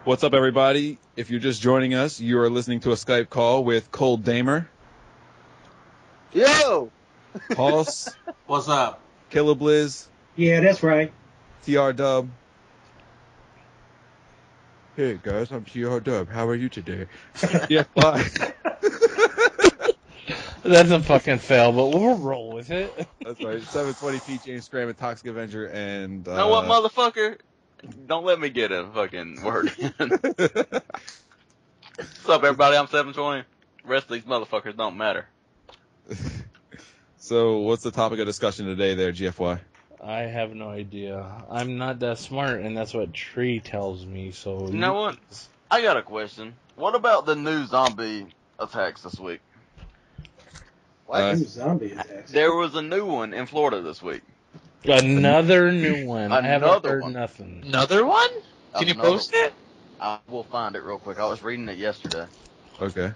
What's up, everybody? If you're just joining us, you are listening to a Skype call with Cold DAIMER. Yo! Hoss. What's up? Killablinz. Yeah, that's right. TR Dub. Hey guys, I'm TR Dub. How are you today? Yeah, bye. That's a fucking fail, but we'll roll with it. That's right. 720p, jamescram, and Toxic Avenger, and You know what, motherfucker? Don't let me get a fucking word in. What's up, everybody? I'm 720. The rest of these motherfuckers don't matter. So, what's the topic of discussion today there, GFY? I have no idea. I'm not that smart, and that's what Tree tells me, so... You know what? I got a question. What about the new zombie attacks this week? What new zombie attacks? There was a new one in Florida this week. Another new one. I haven't heard nothing. Another one? Can you post it? I will find it real quick. I was reading it yesterday. Okay.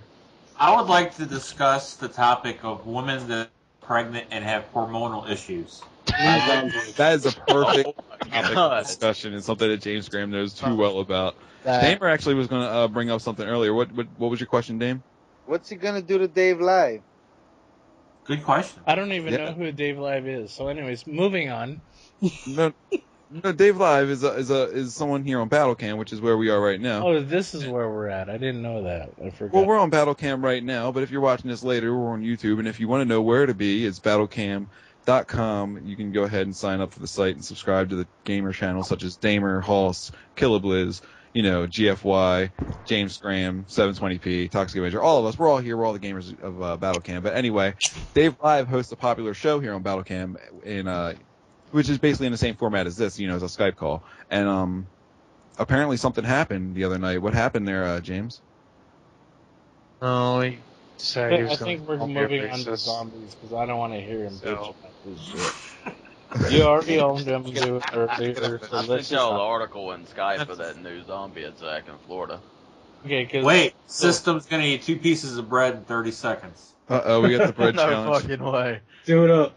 I would like to discuss the topic of women that are pregnant and have hormonal issues. That is a perfect topic of discussion and something that James Graham knows too well about. Damer actually was going to bring up something earlier. What was your question, Dame? What's he going to do to Dave Live? Good question. I don't even know who Dave Live is. So, anyways, moving on. No, Dave Live is someone here on Battlecam, which is where we are right now. Oh, this is where we're at. I didn't know that. I forgot. Well, we're on Battlecam right now, but if you're watching this later, we're on YouTube, and if you want to know where to be, it's battlecam.com. You can go ahead and sign up for the site and subscribe to the gamer channels such as Damer, Hoss, Killablinz, GFY, James Graham, 720p, Toxic Avenger, all of us. We're all here. We're all the gamers of Battlecam. But anyway, Dave Live hosts a popular show here on Battlecam, which is basically in the same format as this, as a Skype call. And apparently something happened the other night. What happened there, James? Oh, he decided he was I think we're moving on to zombies because I don't want to hear him bitch about this shit. You already owned them doing earlier. I sent y'all the article in Skype of that new zombie attack in Florida. Okay, wait, System's gonna eat 2 pieces of bread in 30 seconds. Uh-oh, we got the bread no challenge. fucking way. Do it up.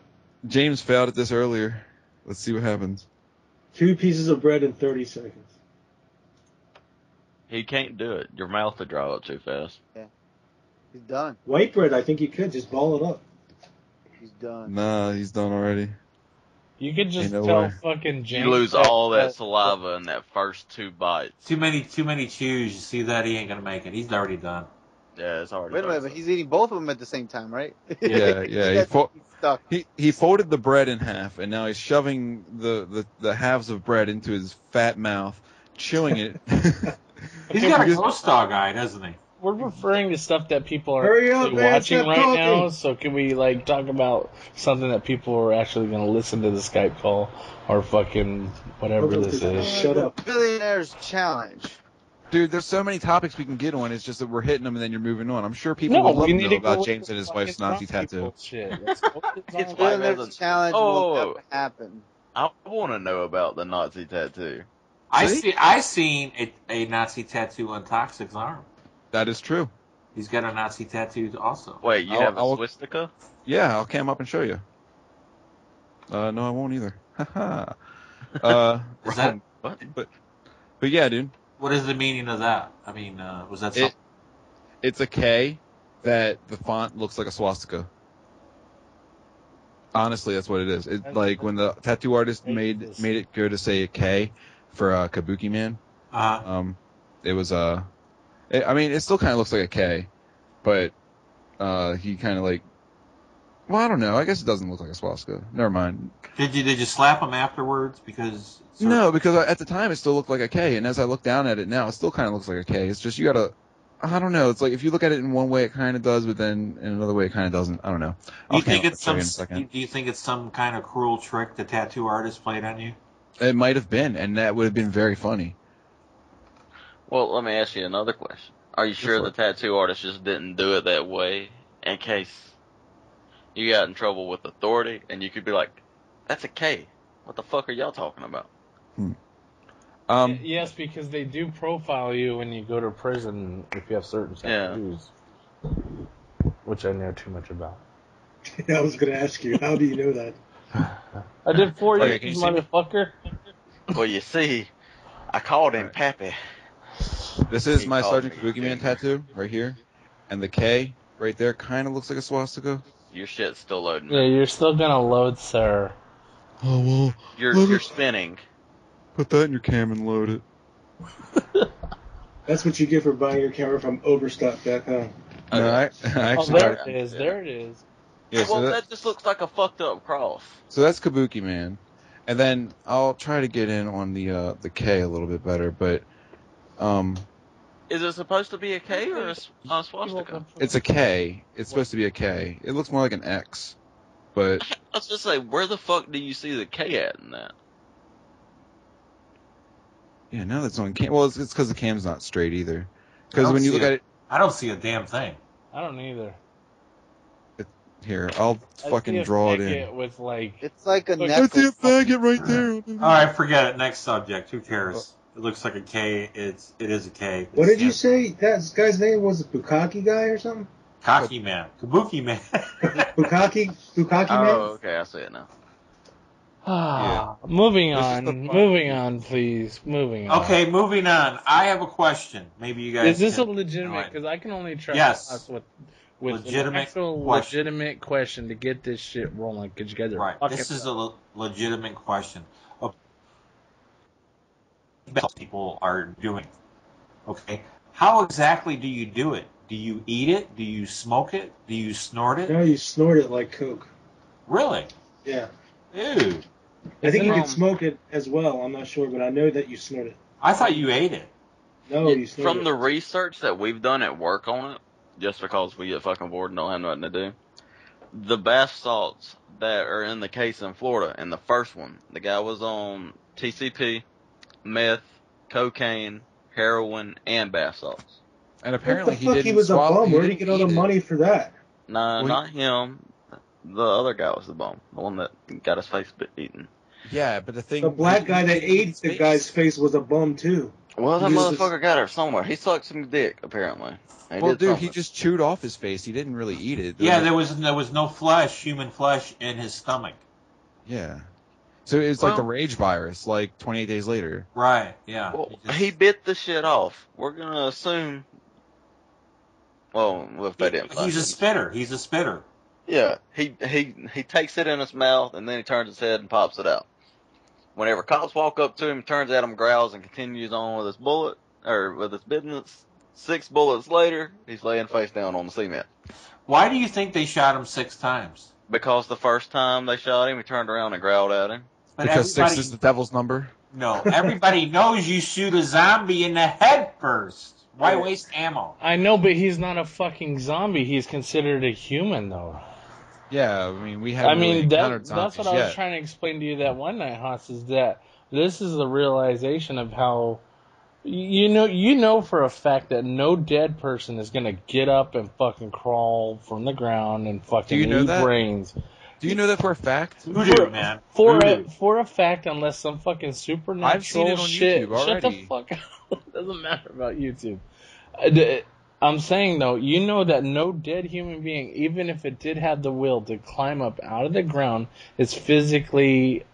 James failed at this earlier. Let's see what happens. 2 pieces of bread in 30 seconds. He can't do it. Your mouth will dry up too fast. Yeah. He's done. White bread, I think you could. Just ball it up. He's done. Nah, he's done already. You could just tell fucking James. You lose all that saliva in that first 2 bites. Too many chews. You see that? He ain't gonna make it. He's already done. Yeah, it's already Wait a minute, but he's eating both of them at the same time, right? Yeah. Stuck. He folded the bread in half, and now he's shoving the halves of bread into his fat mouth, chewing it. He's got a ghost dog eye, doesn't he? We're referring to stuff that people are watching right now, so can we talk about something that people are actually going to listen to the Skype call or fucking whatever this is? Shut up. Billionaire's Challenge. Dude, there's so many topics we can get on. It's just that we're hitting them and then you're moving on. I'm sure people would love to know about James and his wife's Nazi tattoo. It's Billionaire's Challenge will never happen. I want to know about the Nazi tattoo. I seen a Nazi tattoo on Toxic's arm. That is true. He's got a Nazi tattoo also. Wait, you have a swastika? Yeah, I'll cam up and show you. No, I won't either. Is that what? But yeah, dude. What is the meaning of that? I mean, was that something? It's a K that the font looks like a swastika. Honestly, that's what it is. It's like when the tattoo artist made it go to say a K for Kabuki Man. It was it still kind of looks like a K, but he kind of well, I don't know. I guess it doesn't look like a swastika. Never mind. Did you slap him afterwards because? No, because at the time it still looked like a K, and as I look down at it now, it still kind of looks like a K. It's just you gotta. I don't know. It's like if you look at it in one way, it kind of does, but then in another way, it kind of doesn't. I don't know. Do you think it's some kind of cruel trick the tattoo artist played on you? It might have been, and that would have been very funny. Well, let me ask you another question. Are you sure the tattoo artist just didn't do it that way in case you got in trouble with authority and you could be like, that's a K. What the fuck are y'all talking about? Yes, because they do profile you when you go to prison if you have certain tattoos. Yeah. Which I know too much about. I was going to ask you, how do you know that? I did 4 years, motherfucker. Well, you see, I called him Pappy. This is my Sergeant Kabuki Man tattoo right here, and the K right there kind of looks like a swastika. Your shit's still loading. Yeah, you're still gonna load, sir. Oh well. You're spinning. Put that in your cam and load it. That's what you get for buying your camera from Overstock.com. No, I actually. There it is. There it is. Yeah, well, that just looks like a fucked up cross. So that's Kabuki Man, and then I'll try to get in on the K a little bit better, but is it supposed to be a K or a swastika? It's a K. It's supposed to be a K. It looks more like an X, but Let's just say, where the fuck do you see the K at in that? yeah, now that's on cam. Well, it's because the cam's not straight either. Because when you look at it, I don't see a damn thing. I don't either. here, I'll fucking draw it in. With like, It's like a I necklace. see a faggot right there. All right, forget it. Next subject. Who cares? It looks like a K. It is a K. What did you say? That guy's name was a Bukaki guy or something? Kabuki Man. Kabuki Man. Bukaki Oh, man? okay, I see it now. Moving This is on. the fun- Moving on, please. Moving on. Okay, moving on. I have a question. Maybe you guys. Is this a can- legitimate? Because I can only trust Yes. us with Legitimate an actual question. legitimate question to get this shit rolling. Because you guys are Right. fucking This is a legitimate question. People are doing. Okay. How exactly do you do it? Do you eat it? Do you smoke it? Do you snort it? No, you snort it like Coke. Really? Yeah. Ew. I think you can smoke it as well. I'm not sure, but I know that you snort it. I thought you ate it. No, you snort From it. the research that we've done at work on it, just because we get fucking bored and don't have nothing to do, the bath salts that are in the case in Florida, and the first one, the guy was on TCP, meth, cocaine, heroin, and bath salts. And apparently what the fuck? didn't He was a swallow. bum. He Where did he didn't get all the eat it. money for that? Nah, Well, not him. The other guy was the bum. The one that got his face eaten. Yeah, but the thing. The black guy that ate the guy's face was a bum too. Well, that He was motherfucker got it somewhere. He sucked some dick, apparently. Well, dude, he just chewed off his face. He didn't really eat it. Yeah, there was no flesh, human flesh, in his stomach. Yeah. So it's like the rage virus, like 28 days later. Right. Yeah. Well, he bit the shit off. We're gonna assume. Well, if they didn't. He's a spitter. He's a spitter. Yeah, he takes it in his mouth and then he turns his head and pops it out. Whenever cops walk up to him, turns at him, growls, and continues on with his bullet or with his business. 6 bullets later, he's laying face down on the cement. Why do you think they shot him 6 times? Because the first time they shot him, he turned around and growled at him. But Because 6 is the devil's number. No, everybody knows you shoot a zombie in the head first. Why waste ammo? I know, but he's not a fucking zombie. He's considered a human, though. Yeah, I mean, we haven't really encountered that's what zombies I was yet. trying to explain to you that one night, Haas, is that this is the realization of how you know for a fact that no dead person is gonna get up and fucking crawl from the ground and fucking Do you know eat that? brains. Do you know that for a fact? Voodoo, man. For Voodoo. a fact, unless some fucking supernatural I've seen it on shit. YouTube Shut the already. fuck up. It doesn't matter about YouTube. I'm saying though, you know that no dead human being, even if it did have the will to climb up out of the ground, it's physically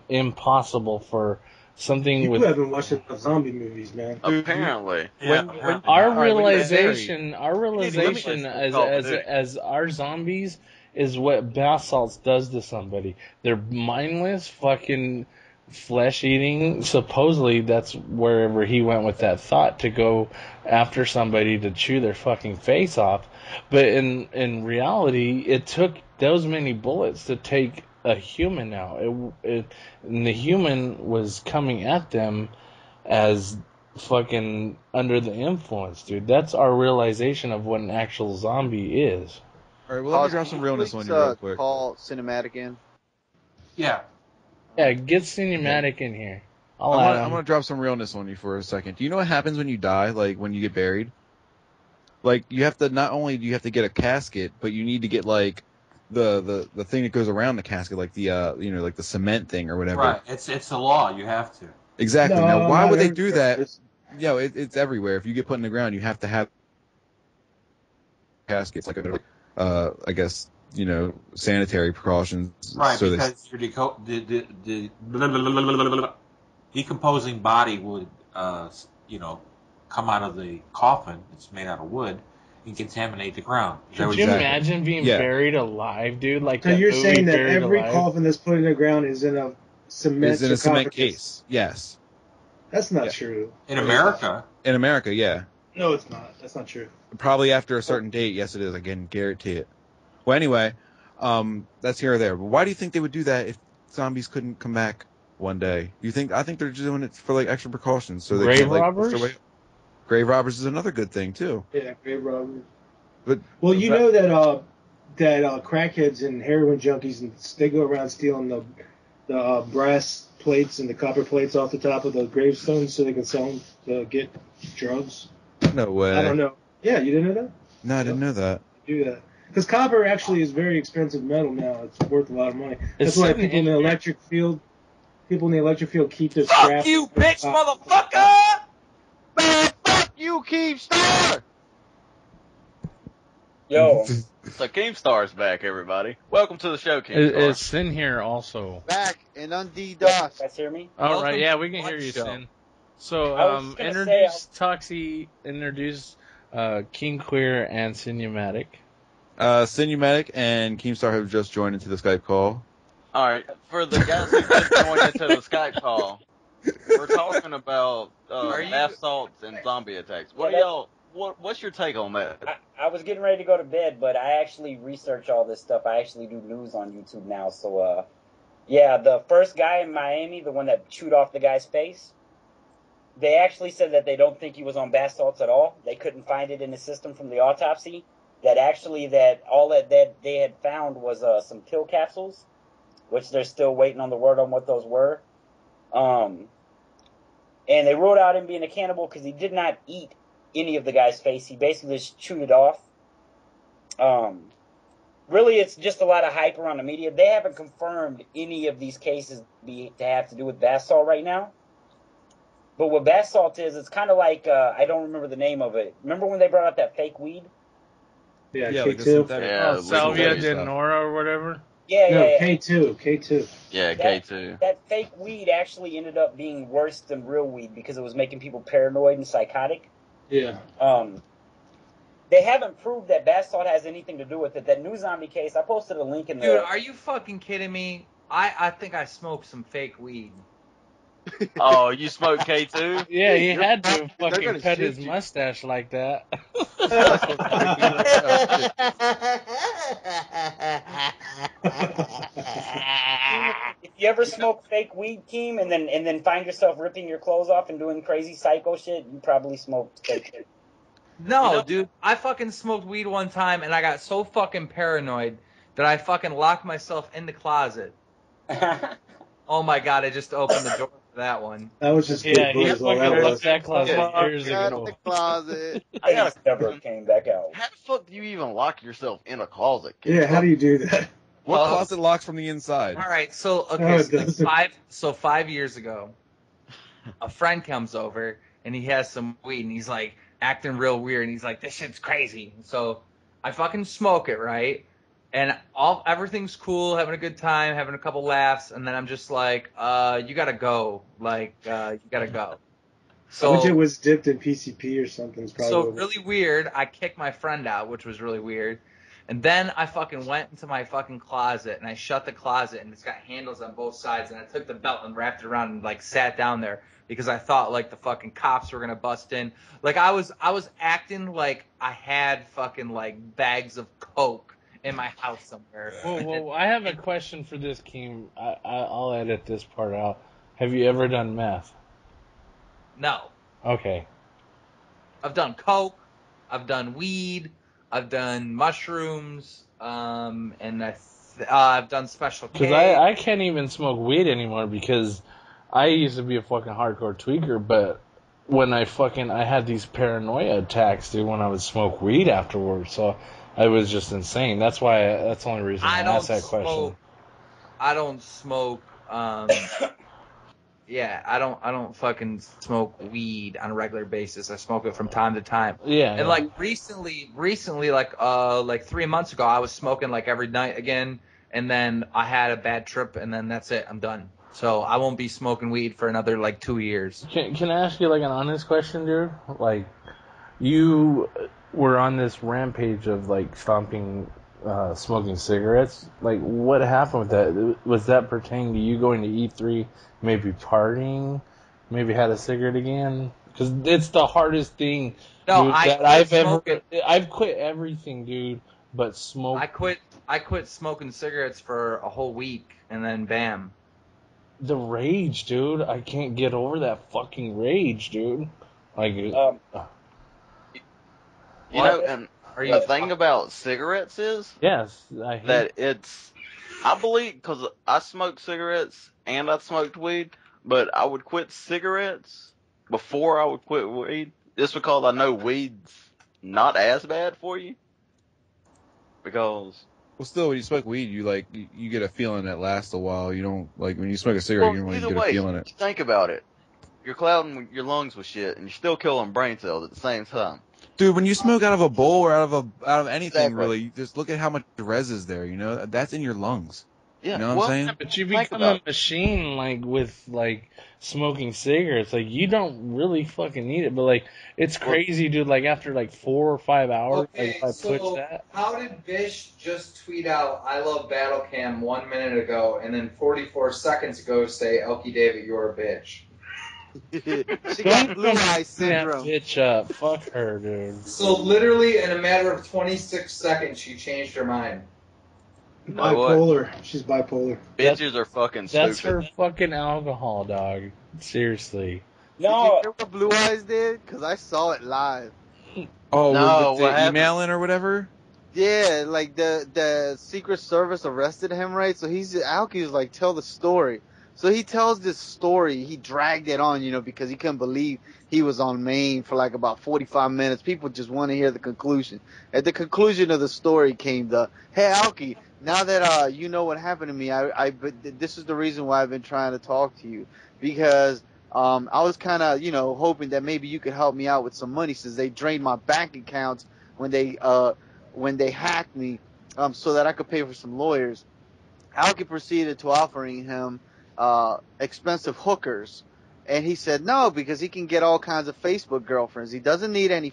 impossible for something You with haven't watched enough zombie movies, man. Apparently. Yeah. our Alright, realization let me- as our zombies is what bath salts does to somebody. They're mindless, fucking flesh eating. Supposedly that's wherever he went with that thought, to go after somebody to chew their fucking face off. But in reality, it took those many bullets to take a human out. And the human was coming at them as fucking under the influence, dude. That's our realization of what an actual zombie is. Alright, well, let me drop some realness on you real quick. Call Sinumatic in. Yeah. Yeah, get Sinumatic in here. I'm gonna drop some realness on you for a second. Do you know what happens when you die, like when you get buried? Like, you have to, not only do you have to get a casket, but you need to get like the thing that goes around the casket, like the like the cement thing or whatever. Right. It's a law. You have to. Exactly. No, now, why not would they do everywhere. that? It's everywhere. If you get put in the ground, you have to have caskets, like I guess, sanitary precautions. Right, so because your decomposing body would, come out of the coffin that's made out of wood and contaminate the ground. Could you imagine being buried alive, dude? Like so you're saying that every coffin that's put in the ground is in a cement case? Yes. That's not true. In America? In America, yeah. No, it's not. That's not true. Probably after a certain date, yes, it is. I can guarantee it. Well, anyway, that's here or there. But why do you think they would do that if zombies couldn't come back one day? I think they're just doing it for like extra precautions. So they grave robbers? Grave robbers is another good thing too. Yeah, grave robbers. But you know that crackheads and heroin junkies, they go around stealing the brass plates and the copper plates off the top of the gravestones so they can sell them to get drugs. No way. I don't know. Yeah, you didn't know that? No, I didn't know that. Do that. Because copper actually is very expensive metal now. It's worth a lot of money. That's why people in the electric field keep this scrap. Fuck you, bitch, motherfucker! Man, fuck you, Keemstar! Yo. So Keemstar's back, everybody. Welcome to the show, Keemstar. Is Sin here also? Back and on DDoS. You guys hear me? All right, yeah, we can hear you, Sin. So, introduce King Queer and Sinumatic. Sinumatic and Keemstar have just joined into the Skype call. Alright, for the guys who just joined into the Skype call, we're talking about bath salts and zombie attacks. What's your take on that? I was getting ready to go to bed, but I actually research all this stuff. I actually do news on YouTube now. So, yeah, the first guy in Miami, the one that chewed off the guy's face, they actually said that they don't think he was on bath salts at all. They couldn't find it in the system from the autopsy. That all that they had found was some pill capsules, which they're still waiting on the word on what those were. And they ruled out him being a cannibal because he did not eat any of the guy's face. He basically just chewed it off. Really, it's just a lot of hype around the media. They haven't confirmed any of these cases to have to do with bath salt right now. But what bath salt is, it's kind of like, I don't remember the name of it. Remember when they brought out that fake weed? Yeah, K2. Salvia de Nora or whatever? Yeah. K2. Yeah, K2. That fake weed actually ended up being worse than real weed because it was making people paranoid and psychotic. Yeah. They haven't proved that bath salt has anything to do with it. That new zombie case, I posted a link in there. Dude, are you fucking kidding me? I think I smoked some fake weed. Oh, you smoked K2? Yeah, he had to fucking pet his mustache like that. If you ever smoke fake weed, Keem, and then find yourself ripping your clothes off and doing crazy psycho shit, you probably smoked fake shit. No, dude, I fucking smoked weed one time and I got so fucking paranoid that I fucking locked myself in the closet. Oh my god, I just opened the door for that one. That was just he fucking left that closet years ago. The closet. I never came back out. How the fuck do you even lock yourself in a closet? Yeah, how do you do that? What closet locks from the inside? All right, so okay, so 5 years ago, a friend comes over and he has some weed and he's like acting real weird and he's like, "This shit's crazy." So I fucking smoke it, right? And everything's cool, having a good time, having a couple laughs, and then I'm just like, you gotta go. Like, you gotta go. So which it was dipped in PCP or something. So really weird, I kicked my friend out, which was really weird. And then I fucking went into my fucking closet, and I shut the closet, and it's got handles on both sides, and I took the belt and wrapped it around and, like, sat down there because I thought, like, the fucking cops were gonna bust in. Like, I was acting like I had fucking, like, bags of coke in my house somewhere. Well, I have a question for this, Keem. I'll edit this part out. Have you ever done meth? No. Okay. I've done coke. I've done weed. I've done mushrooms. And I've done special K. Because I can't even smoke weed anymore because I used to be a fucking hardcore tweaker, but when I had these paranoia attacks, dude, when I would smoke weed afterwards, so it was just insane. That's the only reason I asked that question. I don't smoke. Yeah, I don't fucking smoke weed on a regular basis. I smoke it from time to time. Yeah. And like recently, like 3 months ago, I was smoking like every night again. and then I had a bad trip, and then that's it. I'm done. So I won't be smoking weed for another like 2 years. Can I ask you like an honest question, dude? Like, you were on this rampage of like stopping smoking cigarettes. Like, what happened with that? Was that pertaining to you going to E3, maybe partying, maybe had a cigarette again? Because it's the hardest thing, No, dude, that I've ever. I've quit everything, dude, but smoke. I quit smoking cigarettes for a whole week, and then bam. The rage, dude. I can't get over that fucking rage, dude. Like, You know, and the thing about cigarettes is yes, that I believe, because I smoked cigarettes and I smoked weed, but I would quit cigarettes before I would quit weed, just because I know weed's not as bad for you. Because well, still, when you smoke weed, you get a feeling that lasts a while. You don't like when you smoke a cigarette, you don't really get a feeling it. Think about it. You're clouding your lungs with shit, and you're still killing brain cells at the same time. Dude, when you smoke out of a bowl or out of anything, Exactly. really, you just look at how much res is there. You know, that's in your lungs. Yeah, You know what I'm saying? But you become a machine, like, with, like, smoking cigarettes. Like, you don't really fucking need it. But, like, it's crazy, dude. Like, after, like, 4 or 5 hours, like, if I push that. How did Bish just tweet out, I love Battle Cam 1 minute ago, and then 44 seconds ago say, Elkie David, you're a bitch? She got blue eye syndrome. That bitch up. Fuck her, dude. So literally in a matter of 26 seconds, she changed her mind. Bipolar. She's bipolar. Bitches are fucking stupid. That's her fucking alcohol, dog. Seriously. No. Did you hear what Blue Eyes did? Because I saw it live. Oh, No, with what the happened? emailing or whatever? Yeah, like the Secret Service arrested him, right? So Alki was like, tell the story. So he tells this story. He dragged it on, because he couldn't believe he was on main for like about 45 minutes. People just want to hear the conclusion. At the conclusion of the story came hey, Alki, now that you know what happened to me, this is the reason why I've been trying to talk to you. Because I was kind of, hoping that maybe you could help me out with some money since they drained my bank accounts when they hacked me, so that I could pay for some lawyers. Alki proceeded to offering him expensive hookers, and he said no because he can get all kinds of Facebook girlfriends. He doesn't need any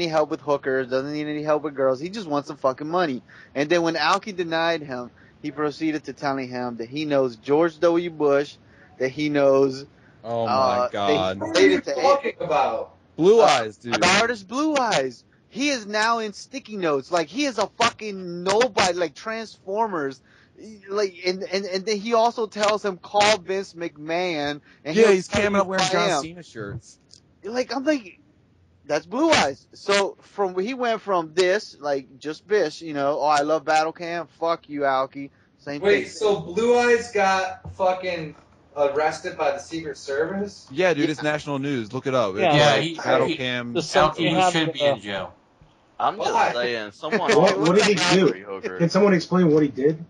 help with hookers, doesn't need any help with girls. He just wants some fucking money. And then when Alki denied him, he proceeded to telling him that he knows George W. Bush, that he knows. Oh my God! What are you talking about? Blue Eyes, dude. The artist Blue Eyes. He is now in sticky notes. Like, he is a fucking nobody, like Transformers. Like, and then he also tells him, call Vince McMahon. And Yeah, he's camming up wearing John Cena shirts. Like, I'm like, that's Blue Eyes. So he went from this, like, just Bish, I love Battle Cam. Fuck you, Alki. Same Wait, thing. so Blue Eyes got fucking arrested by the Secret Service? Yeah, dude, it's national news. Look it up. Yeah, It's Battle Cam. Alki, you should be in jail. I'm just saying, someone. What did he do? Can someone explain what he did?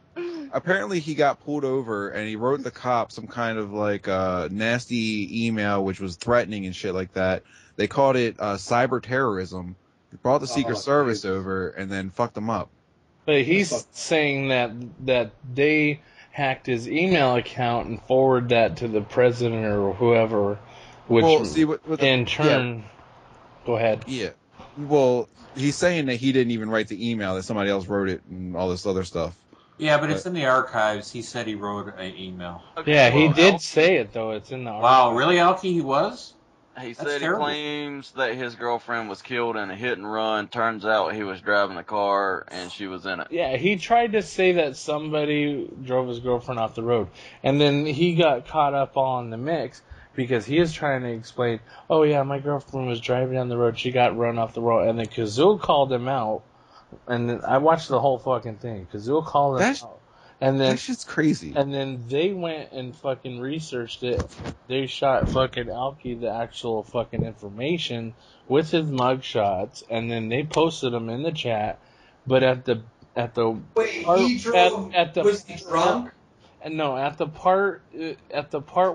Apparently, he got pulled over and he wrote the cops some kind of like nasty email, which was threatening and shit like that. They called it cyber terrorism. They brought the Secret Service over and then fucked them up. But he's saying that they hacked his email account and forwarded that to the president or whoever, which in turn. Go ahead. Yeah. Well, he's saying that he didn't even write the email, that somebody else wrote it and all this other stuff. Yeah, but it's in the archives. He said he wrote an email. Yeah, he did say it, though. It's in the archives. Wow, really, Alki? He was? He said he claims that his girlfriend was killed in a hit and run. Turns out he was driving the car and she was in it. Yeah, he tried to say that somebody drove his girlfriend off the road. And then he got caught up on the mix because he is trying to explain, oh yeah, my girlfriend was driving down the road. She got run off the road. And then Kazoo called him out. And then I watched the whole fucking thing. Kazoo called him out. And then, that shit's crazy. And then they went and fucking researched it. They shot fucking Alki the actual fucking information with his mugshots, and then they posted them in the chat. But at the wait, he drove. Was he drunk? No, at the part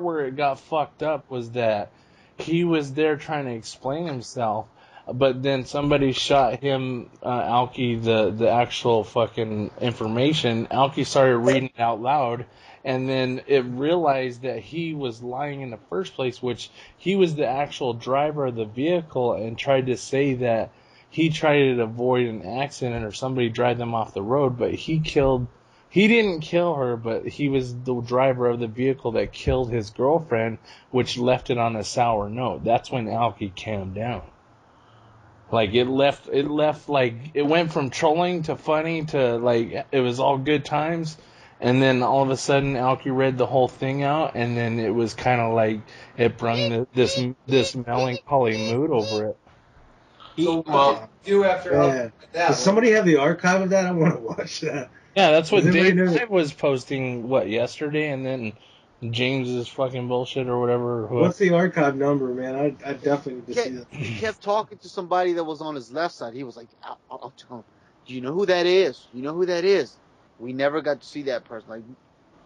where it got fucked up was that he was there trying to explain himself but then somebody shot him, Alki, the actual fucking information. Alki started reading it out loud, and then it realized that he was lying in the first place, which he was the actual driver of the vehicle, and tried to say that he tried to avoid an accident or somebody drive them off the road, but he didn't kill her, but he was the driver of the vehicle that killed his girlfriend, which left it on a sour note. That's when Alki calmed down. Like, it went from trolling to funny to, like, it was all good times. And then all of a sudden, Alki read the whole thing out, and then it was kind of like, it brought this melancholy mood over it. So what did you do after Yeah. that? Does somebody have the archive of that? I want to watch that. Yeah, that's what Does anybody Dave know that- Live was posting, yesterday, and then James's fucking bullshit or whatever. What's the archive number, man? I definitely need to see that. He kept talking to somebody that was on his left side. He was like, I'll tell him, do you know who that is? You know who that is? We never got to see that person. Like,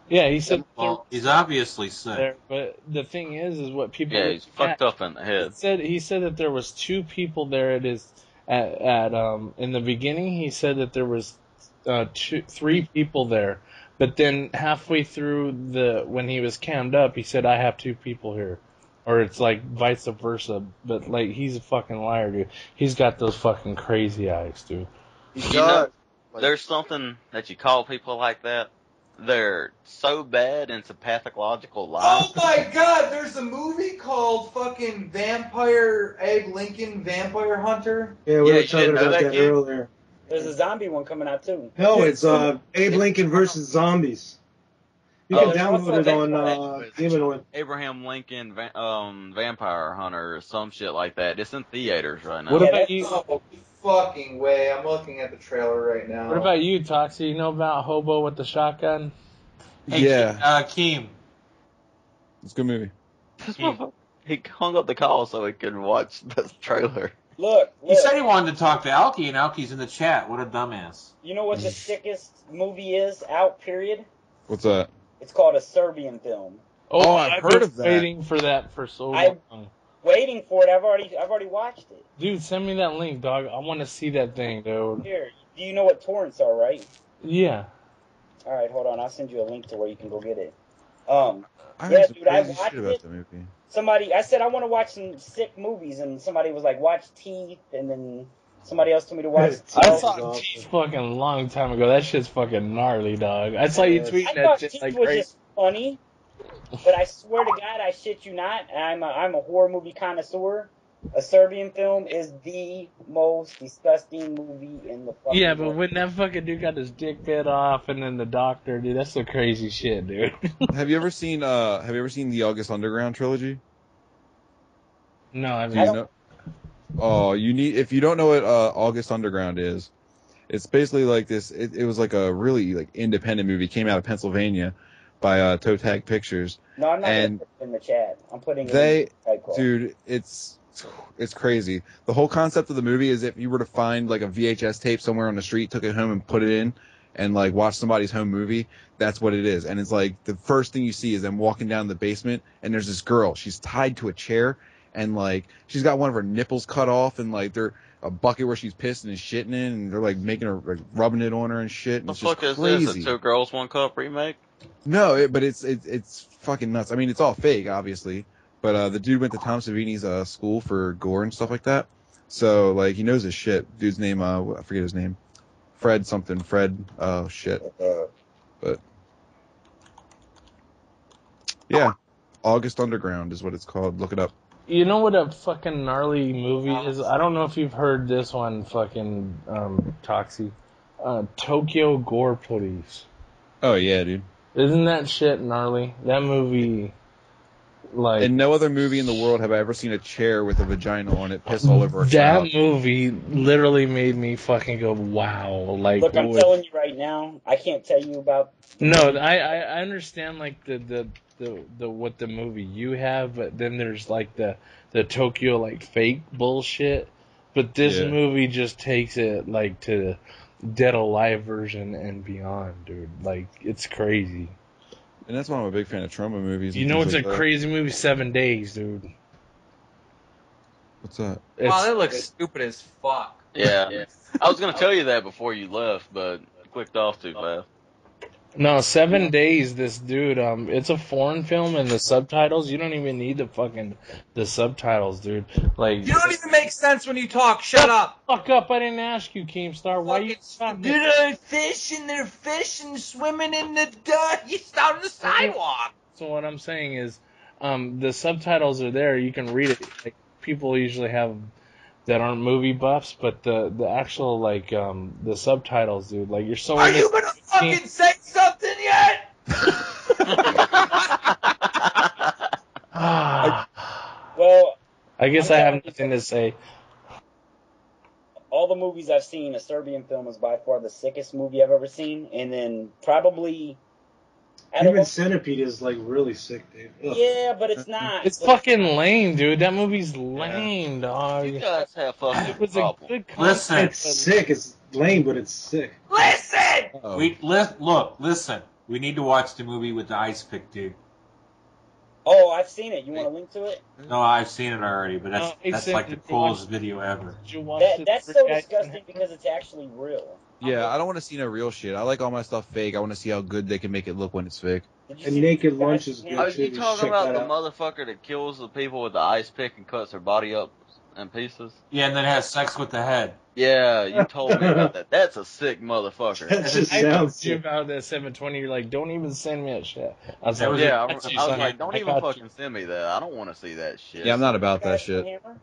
Yeah, he said Well, he's obviously sick. there, but the thing is what people. Yeah, he's fucked up in the head. He said that there was 2 people there in the beginning. He said that there was 3 people there, but then halfway through when he was cammed up, he said, I have 2 people here. Or it's like vice versa, but like, he's a fucking liar, dude. He's got those fucking crazy eyes, dude. he You know, does. there's something that you call people like that. They're so bad into pathological lies. Oh my god, there's a movie called fucking Abe Lincoln Vampire Hunter. Yeah, we Yeah, were you talking didn't know about that, that kid? earlier. There's a zombie one coming out too. No, it's Abe Lincoln versus zombies. You Oh, can download it on Demon. Abraham Lincoln Vampire Hunter or some shit like that. It's in theaters right now. What Yeah, about that's- you? No fucking way. I'm looking at the trailer right now. What about you, Toxie? You know about Hobo with the shotgun? Hey, Yeah. Keem. It's a good movie. He hung up the call so he could watch the trailer. Look, He said he wanted to talk to Alki, and Alki's in the chat. What a dumbass. you know what the sickest movie is out, period? What's that? It's called a Serbian film. Oh, I've heard been of that. waiting for that for so I- long. Waiting for it. I've already watched it. Dude, send me that link, dog. I want to see that thing, dude. Here, do you know what torrents are, right? Yeah. All right, hold on. I'll send you a link to where you can go get it. I Yeah, heard some dude, I crazy watched shit about it. that movie. I said I want to watch some sick movies, and somebody was like, watch Teeth, and then somebody else told me to watch. I Teeth saw is awesome. Teeth fucking long time ago. That shit's fucking gnarly, dog. I saw you I tweeting I that thought shit Teeth like was crazy. just funny, but I swear to God, I shit you not, I'm a horror movie connoisseur. A Serbian film is the most disgusting movie in the fucking Yeah, but world. when that fucking dude got his dick bit off, and then the doctor, dude, that's some crazy shit, dude. Have you ever seen the August Underground trilogy? No, I Do mean, you know? Oh, if you don't know what August Underground is, it's basically like this. It was like a really like independent movie. Came out of Pennsylvania by Toe Tag Pictures. No, I'm not and gonna put it in the chat. I'm putting it They, in the type call. dude, it's crazy. The whole concept of the movie is if you were to find like a VHS tape somewhere on the street, took it home and put it in, and like watch somebody's home movie, that's what it is. And it's like the first thing you see is them walking down the basement, and there's this girl. She's tied to a chair, and like she's got one of her nipples cut off, and like they're a bucket where she's pissing and shitting in, and they're like making her like rubbing it on her and shit. And The it's just fuck is crazy. this? A Two Girls, One Cup remake? No, but it's fucking nuts. I mean, it's all fake, obviously. But the dude went to Tom Savini's school for gore and stuff like that. So like he knows his shit. Dude's name, I forget his name. Fred something. Fred. Oh shit. But yeah, August Underground is what it's called. Look it up. you know what a fucking gnarly movie is? I don't know if you've heard this one, fucking Toxie. Tokyo Gore Police. Oh yeah, dude. Isn't that shit gnarly? That movie, like... In no other movie in the world have I ever seen a chair with a vagina on it piss all over a that child. movie literally made me fucking go, wow. Like, Look, I'm telling you right now, I can't tell you about. No, I understand like the what the movie you have, but then there's like the Tokyo like fake bullshit. But this Yeah. movie just takes it like to Dead Alive version and beyond, dude. Like, it's crazy. And that's why I'm a big fan of trauma movies. and You know things it's like a that. crazy movie? 7 Days, dude. What's that? Wow, that looks stupid as fuck. Yeah. I was gonna tell you that before you left, but you clicked off too fast. No, 7 Days, this dude, it's a foreign film and the subtitles, you don't even need the subtitles, dude. Like, You don't even make sense when you talk. Shut up. fuck up, I didn't ask you, Keemstar. Why you stop me? They're fishing, swimming in the dirt. You out on the sidewalk. So what I'm saying is, the subtitles are there, you can read it. Like, people usually have that aren't movie buffs, but the actual, like, the subtitles, dude, like, you're so... Are you gonna fucking say something yet? Well, I guess I have nothing to say. all the movies I've seen, a Serbian film is by far the sickest movie I've ever seen, and then probably... Human Centipede is like really sick, dude. Ugh. Yeah, but it's not. It's fucking lame, dude. That movie's lame, dog. You guys have fucking It was a problems. good Listen. concept. It's sick. It's lame, but it's sick. Listen! Oh. Listen. We need to watch the movie with the ice pick, dude. Oh, I've seen it. You want to link to it? No, I've seen it already, but No, that's like the coolest video ever. Did you watch That's the so guy- disgusting because it's actually real. Yeah, I don't want to see no real shit. I like all my stuff fake. I want to see how good they can make it look when it's fake. Did you And see Naked the guy- Lunch is good. Are too. you Just talking check about that the out. motherfucker that kills the people with the ice pick and cuts their body up in pieces? Yeah, and then has sex with the head. Yeah, you told me about that. That's a sick motherfucker. That just I sounds asked you sick. about that 720. You're like, don't even send me that shit. I was That like, was Yeah, I got was you, son. like, don't I even got you. fucking send me that. I don't want to see that shit. Yeah, I'm not about Guys that shit. from Hammer?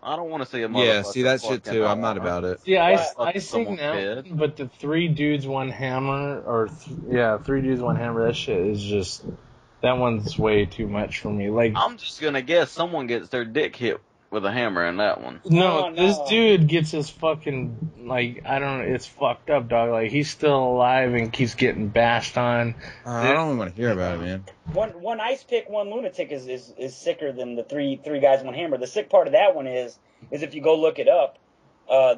I don't want to see a motherfucker. Yeah, see that shit fucking too. I'm not about it. Yeah, I Fuck seen someone's that, head. one, but the 3 dudes, 1 hammer, or 3 dudes, 1 hammer. That shit is just that one's way too much for me. Like, I'm just gonna guess someone gets their dick hit with a hammer in that one. no, No, this no. dude gets his fucking like I don't know. It's fucked up, dog. Like he's still alive and keeps getting bashed on. I don't want to hear about it, man. One ice pick, one lunatic is sicker than the three guys, 1 hammer. The sick part of that one is if you go look it up,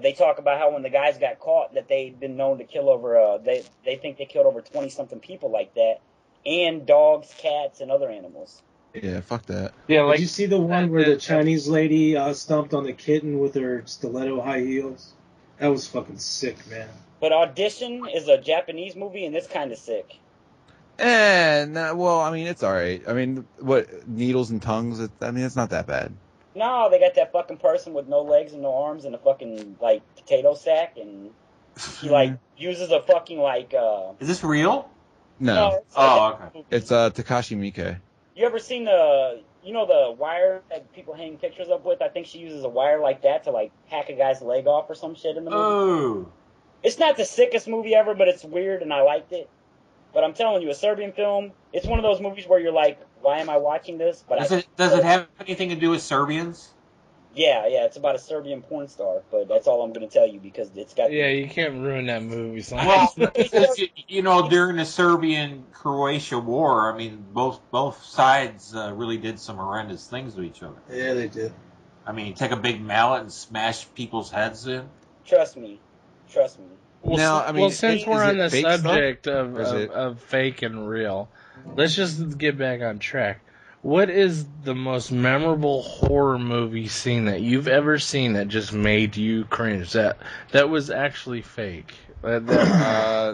they talk about how when the guys got caught that they'd been known to kill over they think they killed over 20-something people like that, and dogs, cats, and other animals. Yeah, fuck that. Yeah, Did like you see the one where the Chinese lady stomped on the kitten with her stiletto high heels? That was fucking sick, man. But Audition is a Japanese movie, and it's kind of sick. Well, I mean, it's alright. I mean, what, needles and tongues? It's not that bad. No, they got that fucking person with no legs and no arms and a fucking, like, potato sack, and he, like, uses a fucking, like, Is this real? No. it's a Oh, Japanese okay. movie. It's Takashi Miike. You ever seen the wire that people hang pictures up with? I think she uses a wire like that to, like, hack a guy's leg off or some shit in the movie. Oh. It's not the sickest movie ever, but it's weird and I liked it. But I'm telling you, a Serbian film, it's one of those movies where you're like, why am I watching this? But Does it have anything to do with Serbians? Yeah, it's about a Serbian porn star, but that's all I'm going to tell you because it's got... yeah, you can't ruin that movie. So. Well, because, during the Serbian-Croatia war, I mean, both sides really did some horrendous things to each other. Yeah, they did. I mean, take a big mallet and smash people's heads in. Trust me. Well, Now, I mean, since is we're it on the fake subject stuff, or is it- of fake and real, let's just get back on track. What is the most memorable horror movie scene that you've ever seen that just made you cringe? That was actually fake.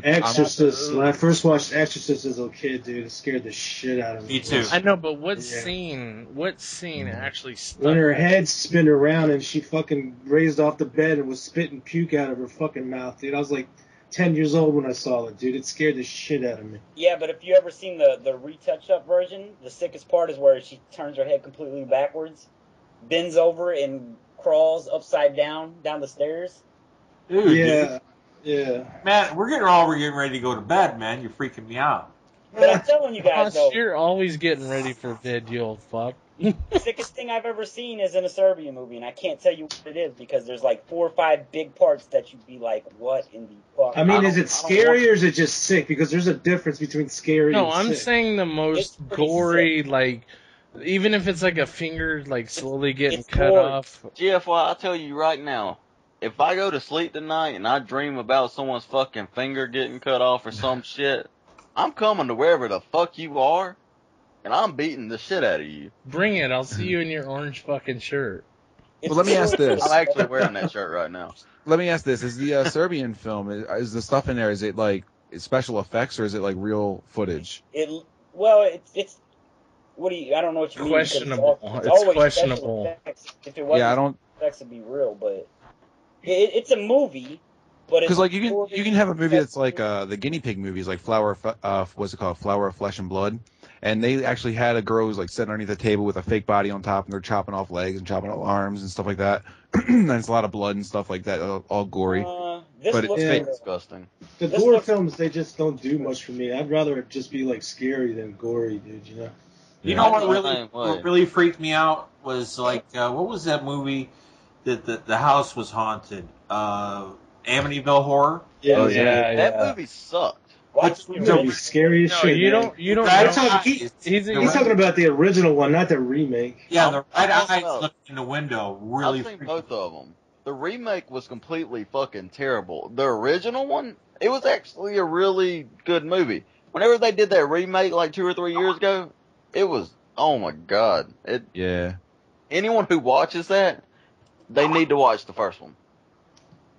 Exorcist. When I first watched Exorcist as a kid, dude, it scared the shit out of me. Me too. I know, but what Yeah. scene? What scene actually stuck? When her head spun around and she fucking raised off the bed and was spitting puke out of her fucking mouth, dude. I was like 10 years old when I saw it, dude. It scared the shit out of me. Yeah, but if you ever seen the retouch-up version, the sickest part is where she turns her head completely backwards, bends over, and crawls upside down the stairs. Dude, Yeah. man, we're getting ready to go to bed, man. You're freaking me out. But I'm telling you guys, though, You're always getting ready for bed, you old fuck. the sickest thing I've ever seen is in a Serbian movie, and I can't tell you what it is because there's like 4 or 5 big parts that you'd be like, what in the fuck? I mean, is don't- it I don't scary or is it just sick? Because there's a difference between scary No, and I'm sick. saying the most It's pretty gory, like, even if it's like a finger, like, slowly getting it's cut gory. off. GFY, I'll tell you right now, if I go to sleep tonight and I dream about someone's fucking finger getting cut off or some shit, I'm coming to wherever the fuck you are, and I'm beating the shit out of you. Bring it. I'll see you in your orange fucking shirt. Well, let me ask this. I'm actually wearing that shirt right now. Let me ask this: is the Serbian film is the stuff in there? Is it like special effects or is it like real footage? It's what do you? I don't know what you mean. Questionable. It's It's always questionable. special effects. If it wasn't Yeah, I don't. effects, it'd be real. But it's a movie. But Because like you can have a movie that's like the guinea pig movies, like what's it called, Flower of Flesh and Blood, and they actually had a girl who's like sitting underneath a table with a fake body on top, and they're chopping off legs and chopping off arms and stuff like that. And it's a lot of blood and stuff like that, all gory. But it's fake. Disgusting. The gore films, they just don't do much for me. I'd rather it just be like scary than gory, dude. You know. You know what really freaked me out was like what was that movie that the house was haunted? Amityville Horror. Yeah, That movie sucked. That movie scary as shit. You don't. He's talking about the original one, not the remake. Yeah, the red eyes looking in the window really. I've seen both of them. The remake was completely fucking terrible. The original one, it was actually a really good movie. Whenever they did that remake like 2 or 3 years ago, it was, oh my god. Yeah. Anyone who watches that, they need to watch the first one.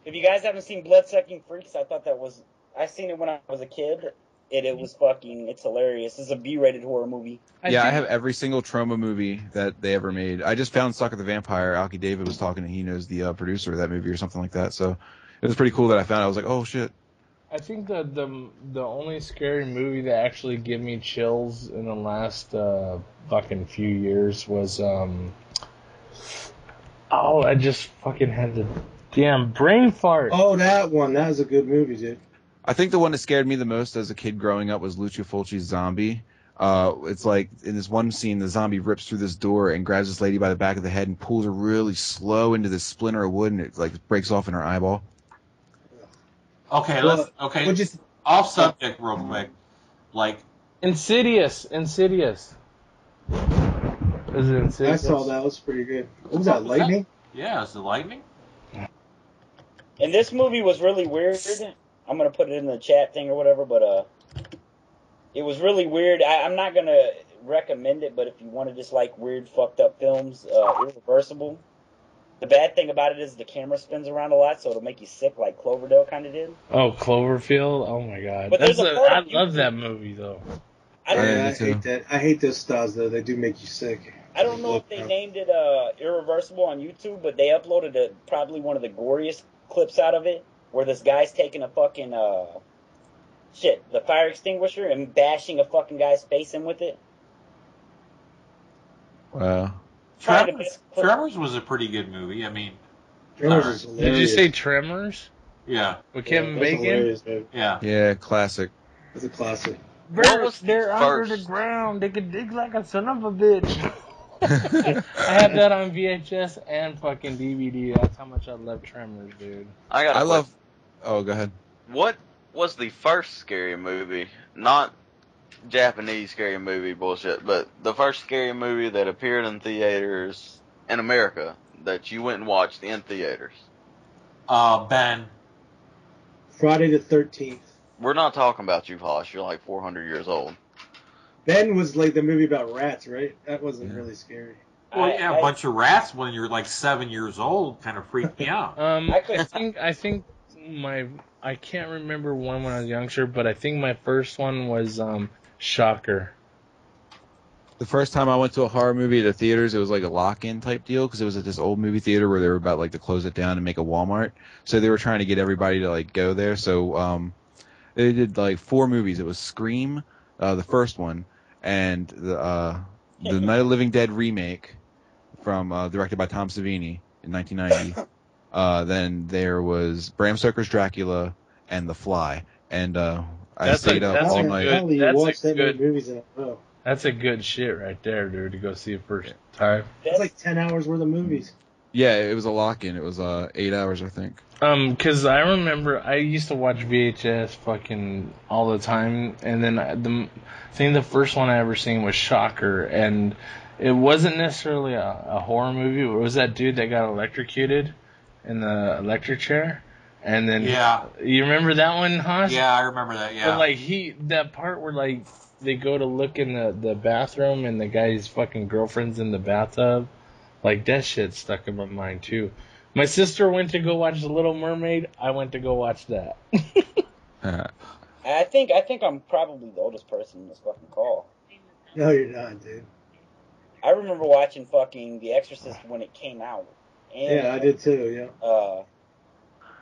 If you guys haven't seen Bloodsucking Freaks, I seen it when I was a kid, and it's hilarious. It's a B-rated horror movie. I have every single trauma movie that they ever made. I just found Sucker the Vampire. Alki David was talking, and he knows the producer of that movie or something like that. So it was pretty cool that I found it. I was like, oh shit. I think that the only scary movie that actually gave me chills in the last fucking few years was I just fucking had the damn brain fart. Oh, that one. That was a good movie, dude. I think the one that scared me the most as a kid growing up was Lucio Fulci's Zombie. It's like in this one scene, the zombie rips through this door and grabs this lady by the back of the head and pulls her really slow into this splinter of wood, and it like breaks off in her eyeball. Okay, off subject real quick. Like Insidious. Is it Insidious? I saw that. It was pretty good. What was that, Lightning? Yeah, is it Lightning? And this movie was really weird. I'm going to put it in the chat thing or whatever, but it was really weird. I'm not going to recommend it, but if you want to just like weird, fucked up films, Irreversible. The bad thing about it is the camera spins around a lot, so it'll make you sick like Cloverdale kind of did. Oh, Cloverfield? Oh my god. But I love that movie, though. I hate that. I hate those styles, though. They do make you sick. I don't know if they named it Irreversible on YouTube, but they uploaded probably one of the goriest clips out of it, where this guy's taking a fucking the fire extinguisher and bashing a fucking guy's face in with it. Wow. Tremors was a pretty good movie. I mean, Tremors. Did you say Tremors? Yeah. With Kevin Bacon? Yeah. Yeah, classic. It's a classic. They're under the ground. They could dig like a son of a bitch. I have that on VHS and fucking DVD. That's how much I love Tremors, dude. Oh, go ahead. What was the first scary movie? Not Japanese scary movie bullshit, but the first scary movie that appeared in theaters in America that you went and watched in theaters? Ben. Friday the 13th. We're not talking about you, Hoss. You're like 400 years old. Ben was like the movie about rats, right? That wasn't really scary. Well, yeah, a bunch of rats when you're like 7 years old kind of freaked me out. I think I can't remember one when I was younger, but I think my first one was Shocker. The first time I went to a horror movie at the theaters, it was like a lock-in type deal because it was at this old movie theater where they were about like to close it down and make a Walmart. So they were trying to get everybody to like go there. So they did like 4 movies. It was Scream, the first one, and the Night of the Living Dead remake from directed by Tom Savini in 1990. Then there was Bram Stoker's Dracula and The Fly. And I stayed up all night. That's a good shit right there, dude, to go see it first time. That's like 10 hours worth of movies. Yeah, it was a lock-in. It was 8 hours, I think. Because I remember I used to watch VHS fucking all the time, and then I think the first one I ever seen was Shocker, and it wasn't necessarily a horror movie. It was that dude that got electrocuted in the electric chair, and then you remember that one, Hoss? Yeah, I remember that. Yeah, but like that part where like they go to look in the bathroom and the guy's fucking girlfriend's in the bathtub. Like, that shit stuck in my mind, too. My sister went to go watch The Little Mermaid. I went to go watch that. I think I'm probably the oldest person in this fucking call. No, you're not, dude. I remember watching fucking The Exorcist when it came out. And, Yeah, I did too, yeah.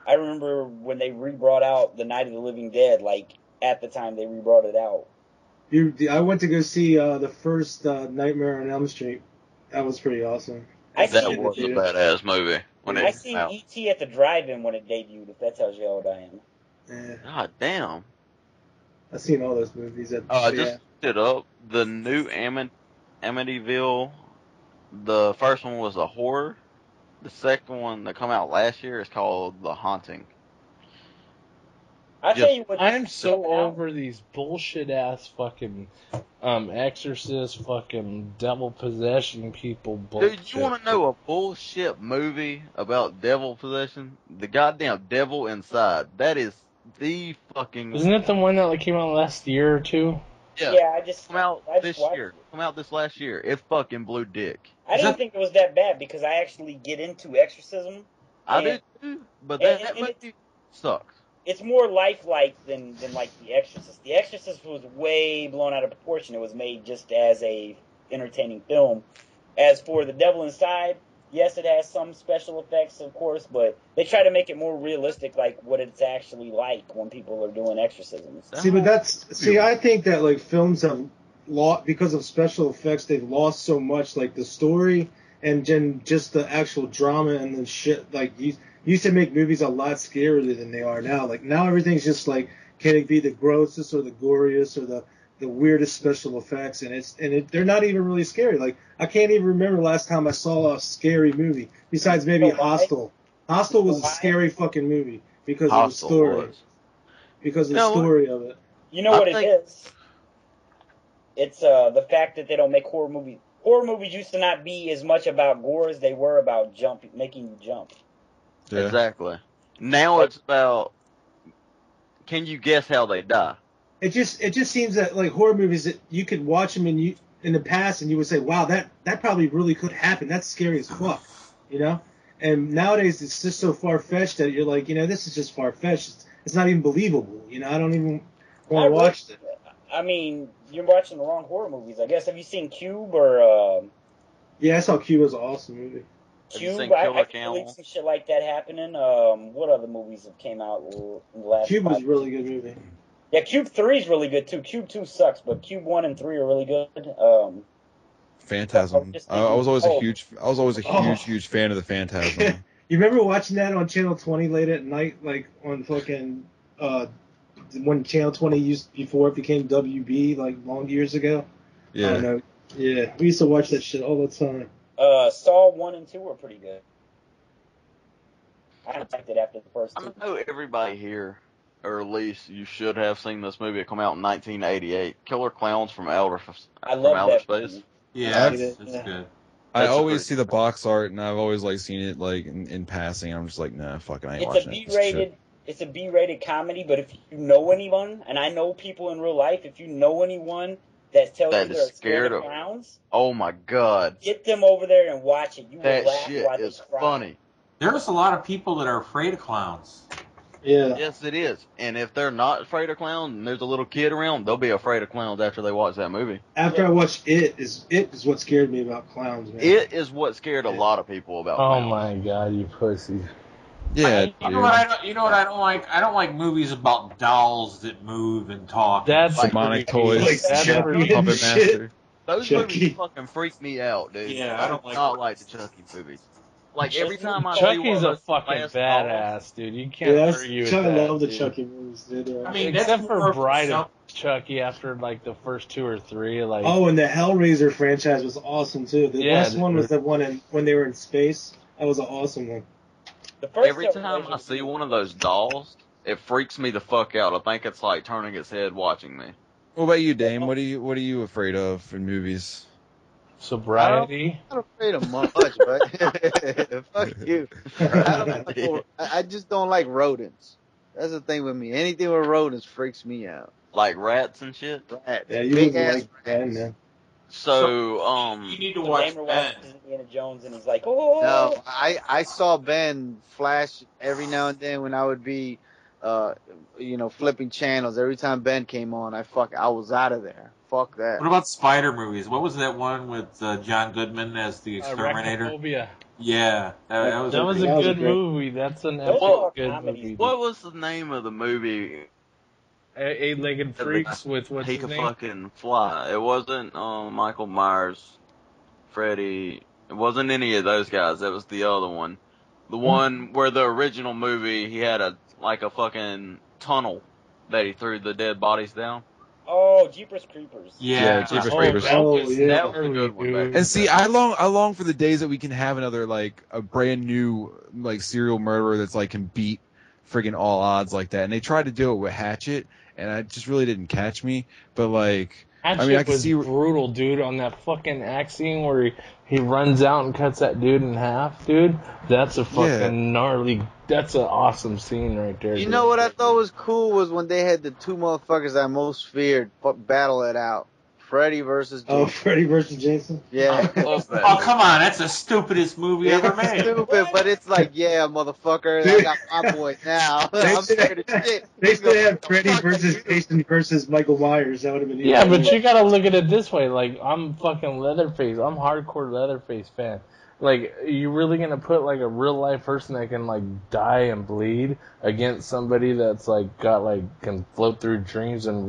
I remember when they re-brought out The Night of the Living Dead, like, at the time they re-brought it out. I went to go see the first Nightmare on Elm Street. That was pretty awesome. That was a badass movie. I seen E.T. at the drive-in when it debuted, if that tells you how old I am. Yeah. God damn. I've seen all those movies. I just looked it up. The new Amityville, the first one was a horror. The second one that come out last year is called The Haunting. I tell you what, I'm so over these bullshit ass fucking exorcist, fucking devil possession people bullshit. Dude, you want to know a bullshit movie about devil possession? The goddamn Devil Inside. That is the fucking. Isn't it the one that like came out last year or two? Yeah, I just come out this year. Come out this last year. It fucking blew dick. I didn't think it was that bad because I actually get into exorcism. I did too, but that movie sucks. It's more lifelike than like The Exorcist. The Exorcist was way blown out of proportion. It was made just as a entertaining film. As for The Devil Inside, yes, it has some special effects, of course, but they try to make it more realistic, like what it's actually like when people are doing exorcisms. I think that like films have lost because of special effects. They've lost so much, like the story and then just the actual drama and the shit. Like you used to make movies a lot scarier than they are now. Like now everything's just like, can it be the grossest or the goriest or the weirdest special effects, and they're not even really scary. Like I can't even remember last time I saw a scary movie besides maybe Hostel. Hostel was a scary fucking movie because of the story. Because of the story of it. You know what it is? It's the fact that they don't make horror movies. Horror movies used to not be as much about gore as they were about making you jump. Yeah. Exactly. Now it's about, can you guess how they die? It just seems that like horror movies, that you could watch them in the past and you would say, wow, that probably really could happen. That's scary as fuck, you know. And nowadays it's just so far fetched that you're like, this is just far fetched. It's not even believable, I don't even want to watch it. I mean, you're watching the wrong horror movies, I guess. Have you seen Cube or? Yeah, I saw Cube. It was an awesome movie. Cube, I can believe some shit like that happening. What other movies have came out in the last? Cube was a really good movie. Yeah, Cube 3 is really good too. Cube 2 sucks, but Cube 1 and 3 are really good. Phantasm. I was always a huge fan of the Phantasm. You remember watching that on Channel 20 late at night, like on fucking when Channel 20 used before it became WB, like long years ago? Yeah. I don't know. Yeah, we used to watch that shit all the time. Saw 1 and 2 were pretty good. I liked it after the first two. I know everybody here, or at least you should have seen this movie. It came out in 1988. Killer Clowns from Outer Space. Movie. Yeah, that's good. I always see the box art, and I've always seen it in passing. I'm just like, nah, fucking, I ain't watching it. It's a B-rated comedy, but if you know anyone, and I know people in real life, if you know anyone that tells you they're scared of clowns, oh my god, get them over there and watch it. You will laugh shit while is they cry. Funny. There's a lot of people that are afraid of clowns. Yeah. Yes, it is. And if they're not afraid of clowns and there's a little kid around, they'll be afraid of clowns after they watch that movie. After I watched It is what scared me about clowns, man. It is what scared a lot of people about clowns. Oh my god, you pussy. Yeah, you know what I don't like? I don't like movies about dolls that move and talk. That's demonic toys. Puppet Master. Those movies fucking freak me out, dude. Yeah, I don't like the Chucky movies. Like every time I Chucky's a fucking badass, dude. You can't argue with that. I love the Chucky movies, dude. I mean, except for Bride of Chucky after the first 2 or 3, and the Hellraiser franchise was awesome too. The last one was the one when they were in space. That was an awesome one. Every time I see one of those dolls, it freaks me the fuck out. I think it's like turning its head watching me. What about you, Dame? What are you afraid of in movies? Sobriety. I'm not afraid of much, but fuck you. I just don't like rodents. That's the thing with me. Anything with rodents freaks me out. Like rats and shit? Rats. Yeah, you wouldn't like that, man. So, you need to So watch Damer Ben. watches Indiana Jones and he's like, oh. No, I saw Ben flash every now and then when I would be, flipping channels. Every time Ben came on, I was out of there. Fuck that. What about spider movies? What was that one with John Goodman as the exterminator? Arachnophobia. Yeah, that was a That was good great. movie. That's an Those epic are good comedies. movie. what was the name of the movie? Eight-legged freaks with what's He his could name? fucking fly. It wasn't Michael Myers, Freddy. It wasn't any of those guys. That was the other one. The one where the original movie, he had a fucking tunnel that he threw the dead bodies down. Oh, Jeepers Creepers. Yeah, Jeepers Oh, Creepers. that was yeah. That was a gnarly, good one. dude. And see, I long for the days that we can have another a brand new serial murderer that's can beat friggin' all odds like that. And they tried to do it with Hatchet, and it just really didn't catch me. But Hatchet I can was see brutal, dude, on that fucking axe scene where he runs out and cuts that dude in half, dude. That's a fucking gnarly. That's an awesome scene right there. You dude. know what I thought was cool was when they had the two motherfuckers I most feared battle it out. Freddy versus Jason. Oh, Freddy versus Jason? Yeah. Love that. Oh, come on, that's the stupidest movie ever It's made. stupid, but it's like, yeah, motherfucker, I got my boy now. I'm scared of shit. They should have Freddy versus Jason versus Michael Myers. That would have been Yeah, even but better. you gotta look at it this way. I'm fucking Leatherface. I'm hardcore Leatherface fan. You really gonna put a real life person that can die and bleed against somebody that's can float through dreams and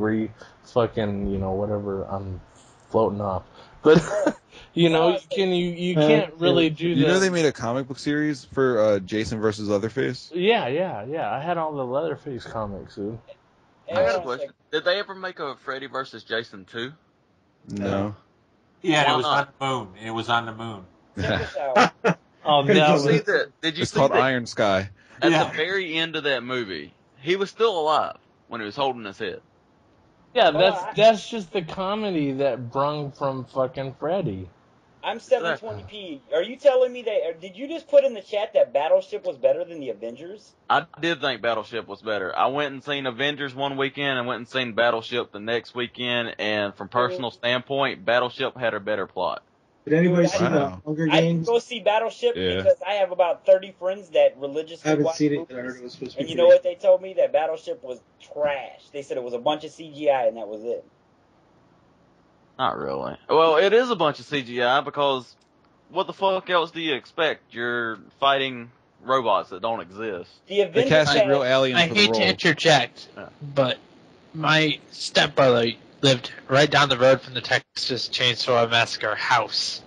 whatever I'm floating off. But you can't really do that. you know they made a comic book series for Jason versus Leatherface? Yeah. I had all the Leatherface comics, dude. I got a question. Did they ever make a Freddy versus Jason 2? No. Yeah, and Why it was not? on the moon. It was on the moon. Check this out. Oh, Did that you see was, that? Did you It's see called that Iron Sky. at Yeah. the very end of that movie? He was still alive when he was holding his head. yeah. Oh, That's just the comedy that brung from fucking Freddy. I'm 720p. Are you telling me that? Did you just put in the chat that Battleship was better than the Avengers? I did think Battleship was better. I went and seen Avengers one weekend and went and seen Battleship the next weekend, and from personal standpoint, Battleship had a better plot. Did anybody Dude, see the Wow. Hunger I didn't Games? go see Battleship Yeah. because I have about 30 friends that religiously I haven't watch seen it. movies. I heard it was supposed to be And you know pretty- what they told me? That Battleship was trash. They said it was a bunch of CGI and that was it. Not really. Well, it is a bunch of CGI because what the fuck else do you expect? You're fighting robots that don't exist. The They Avengers casted had, real aliens I for the hate to role. interject, Yeah. but my stepbrother lived right down the road from the Texas Chainsaw Massacre house.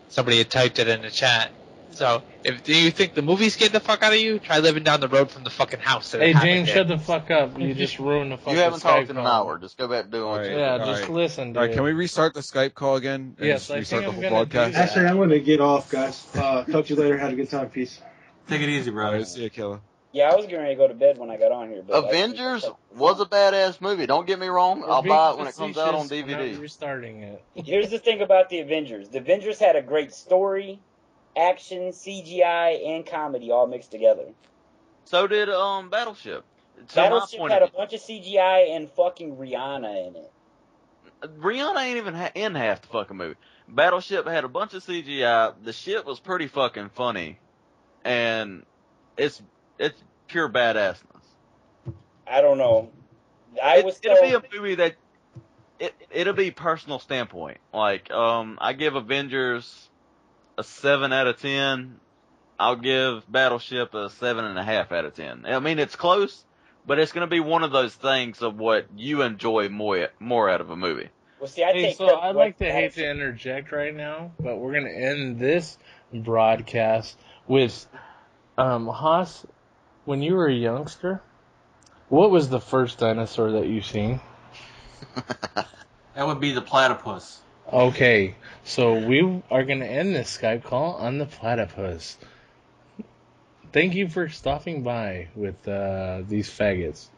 Somebody had typed it in the chat. So, do you think the movies get the fuck out of you? Try living down the road from the fucking house. That Hey, it happened James, in. shut the fuck up. You just ruined the fucking You haven't talked in Skype an call. hour. Just go back to doing what Alright. you Yeah, All just right. listen, dude. All right, can we restart the Skype call again? And Yes, just I restart think the I'm whole gonna do broadcast? that. Actually, I'm going to get off, guys. Talk to you later. Have a good time. Peace. Take it easy, All brother. right, see ya, Killa. yeah, I was getting ready to go to bed when I got on here. But Avengers was a badass movie. Don't get me wrong. We're I'll being buy it when it comes out on facetious. We're DVD. not restarting it. Here's the thing about the Avengers. The Avengers had a great story, action, CGI, and comedy all mixed together. So did Battleship. To my Battleship point had a of bunch of CGI and fucking Rihanna in it. view, Rihanna ain't even in half the fucking movie. Battleship had a bunch of CGI. The shit was pretty fucking funny, and it's pure badassness. I don't know. It'll It'll be a movie that it'll be personal standpoint. I give Avengers a 7 out of 10. I'll give Battleship a 7.5 out of 10. I mean, it's close, but it's going to be one of those things of what you enjoy more out of a movie. Well, see, I Hey, take so credit I'd for like to hate to Battleship. interject right now, but we're gonna end this broadcast with Haas. When you were a youngster, what was the first dinosaur that you seen? That would be the platypus. Okay, so we are gonna end this Skype call on the platypus. Thank you for stopping by with these faggots.